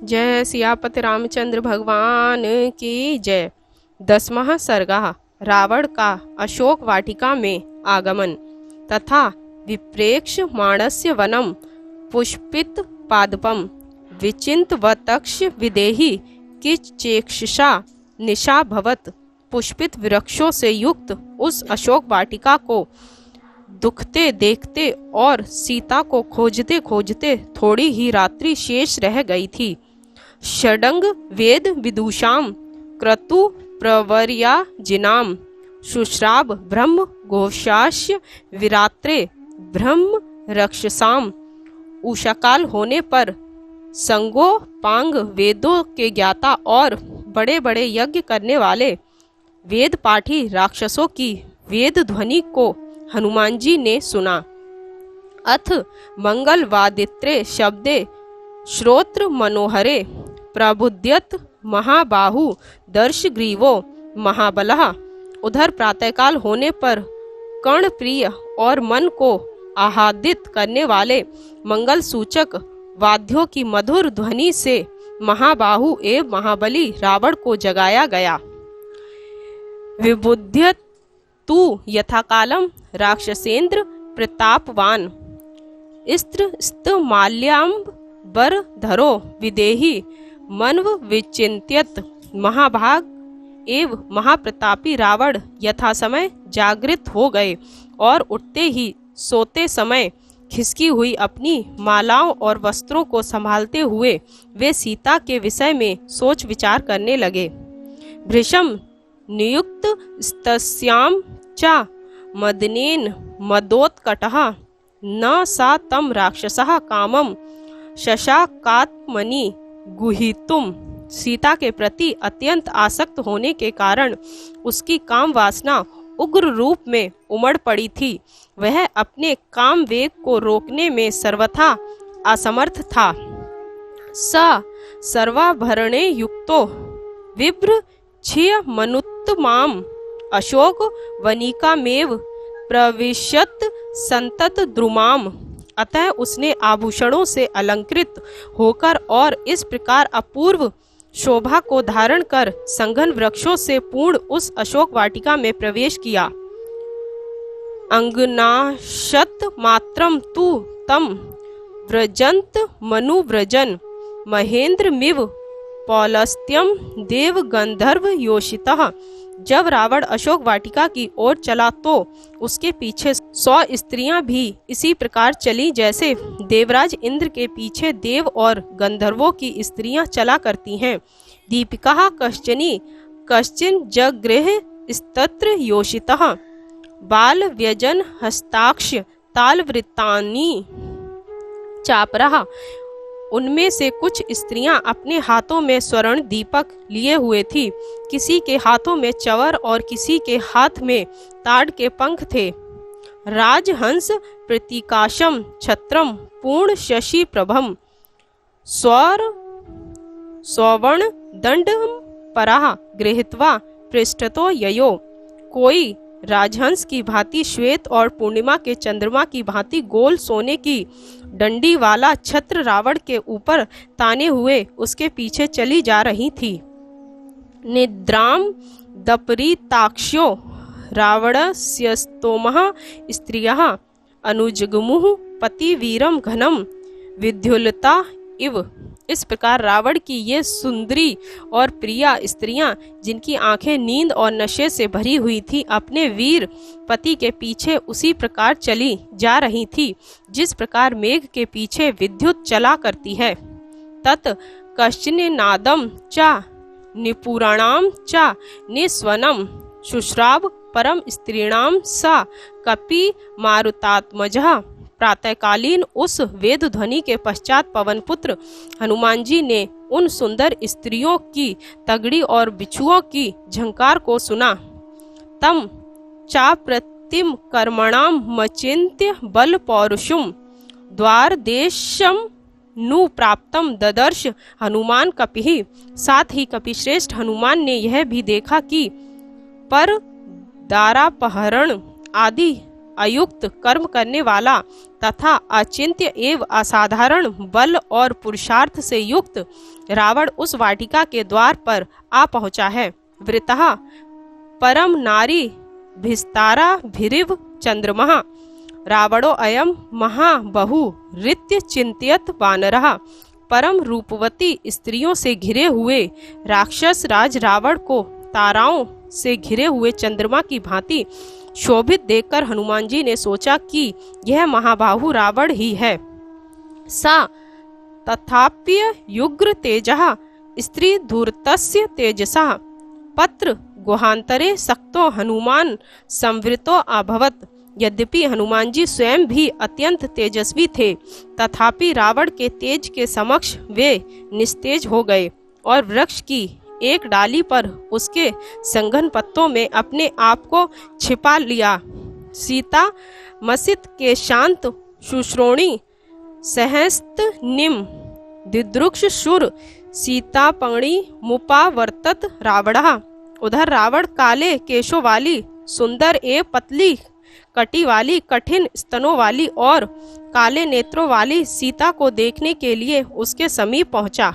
जय सियापति रामचंद्र भगवान की जय। 10वां सर्गा रावण का अशोक वाटिका में आगमन तथा विप्रेक्ष माणस्य वनम पुष्पित पादपम विचिंत वतक्ष विदेही किचेक्षुषा निशा भवत। पुष्पित वृक्षों से युक्त उस अशोक वाटिका को दुखते देखते और सीता को खोजते खोजते थोड़ी ही रात्रि शेष रह गई थी। षडंग वेद विदुषाम क्रतु प्रवर्या जिनाम शुश्राव ब्रह्म घोषास्य विरात्रे ब्रह्म रक्षसाम। उषाकाल होने पर संगो पांग वेदों के ज्ञाता और बड़े बड़े यज्ञ करने वाले वेद पाठी राक्षसों की वेद ध्वनि को हनुमान जी ने सुना। अथ मंगल वादित्रे शब्दे श्रोत्र मनोहरे प्रबुद्यत महाबाहु दर्शग्रीवो महाबलः। उधर प्रातःकाल होने पर कर्ण प्रिय और मन को आह्लादित करने वाले मंगल सूचक वाद्यों की मधुर ध्वनि से महाबाहु एवं महाबली रावण को जगाया गया। विबुध्यत तू यथाकालम राक्षसेंद्र प्रतापवान स्त्र स्तमाल्याम्ब बर धरो विदेही मनव विचिंत्यत। महाभाग एवं महाप्रतापी रावण यथा समय जागृत हो गए और उठते ही सोते समय खिसकी हुई अपनी मालाओं और वस्त्रों को संभालते हुए वे सीता के विषय में सोच विचार करने लगे। भृशम नियुक्त स्तस्याम च मदनेन मदोत्कटः न सा तम राक्षसः कामम शशाकात्मनि गुहितुम। सीता के प्रति अत्यंत आसक्त होने के कारण उसकी काम वासना उग्र रूप में उमड़ पड़ी थी। वह अपने काम वेग को रोकने में सर्वथा असमर्थ था। स सर्वाभरणे युक्तो विभ्र छिय मनुत्तमाम अशोक वनिकामेव प्रविशत संतत द्रुमाम। अतः उसने आभूषणों से अलंकृत होकर और इस प्रकार अपूर्व शोभा को धारण कर संघन वृक्षों से पूर्ण उस अशोक वाटिका में प्रवेश किया। अंगनाशत मात्रम तु तम व्रजंत मनुव्रजन महेंद्र मिव पौलस्त्यम देव गंधर्व योषितः। जब रावण अशोक वाटिका की ओर चला तो उसके पीछे 100 स्त्रियां भी इसी प्रकार चली जैसे देवराज इंद्र के पीछे देव और गंधर्वों की स्त्रियां चला करती हैं। दीपिका कश्चनी कश्चिन जगृह स्तत्र योषितः बाल व्यजन हस्ताक्ष तालवृत्तानि चापरः। उनमें से कुछ स्त्रियां अपने हाथों में स्वर्ण दीपक लिए हुए थी। किसी के हाथों में चवर और किसी के हाथ में ताड़ के पंख थे। राजहंस प्रतीकाशम छत्रम पूर्ण शशि प्रभम स्वर्ण दंडम पराह गृहीत्वा पृष्ठतो ययो। कोई राजहंस की भांति श्वेत और पूर्णिमा के चंद्रमा की भांति गोल सोने की डंडी वाला छत्र रावण के ऊपर ताने हुए उसके पीछे चली जा रही थी। निद्राम दपरीताक्ष्यो रावणस्यस्तोमः स्त्रियः अनुजगमुः पतिवीरम घनम विद्युलता इव। इस प्रकार रावण की ये सुंदरी और प्रिया स्त्रियां जिनकी आंखें नींद और नशे से भरी हुई थी अपने वीर पति के पीछे उसी प्रकार चली जा रही थी जिस प्रकार मेघ के पीछे विद्युत चला करती है। तत् कश्चिन नादम च निपुराणाम च निस्वनम शुश्राव परम स्त्रीणाम स कपि मारुतात्मजः। प्रातःकालीन उस वेद ध्वनि के पश्चात पवन पुत्र हनुमान जी ने उन सुंदर स्त्रियों की तगड़ी और बिच्छुओं की झंकार को सुना। तम चाप्रतिम कर्मणाम मचिंत्य बल पौरुषुम द्वार देशम नु प्राप्तम ददर्श हनुमान कपिहि। साथ ही कपिश्रेष्ठ हनुमान ने यह भी देखा कि पर दारापहरण आदि अयुक्त कर्म करने वाला तथा अचिंत्य एवं असाधारण बल और पुरुषार्थ से युक्त रावण उस वाटिका के द्वार पर आ पहुंचा है। वृतः परम नारी भिस्तारा भिरिव चंद्रमः रावणो अयम महाबहु रित्य चिंतियत वानरः। परम रूपवती स्त्रियों से घिरे हुए राक्षस राज रावण को ताराओं से घिरे हुए चंद्रमा की भांति शोभित देखकर हनुमान जी ने सोचा कि यह महाबाहु रावण ही है। सा तथाप्य युग्र तेजः स्त्री धूर्तस्य तेजसा पत्र गुहांतरे सक्तो हनुमान संवृतो अभवत। यद्यपि हनुमान जी स्वयं भी अत्यंत तेजस्वी थे, तथापि रावण के तेज के समक्ष वे निस्तेज हो गए और वृक्ष की एक डाली पर उसके संघन पत्तों में अपने आप को छिपा लिया। सीता मसित के शांत शुश्रोणी सहस्त निम दिदृक्ष शूर सीतापणी मुपावर्तत रावणः। उधर रावण काले केशों वाली सुंदर एवं पतली कटी वाली कठिन स्तनों वाली और काले नेत्रों वाली सीता को देखने के लिए उसके समीप पहुंचा।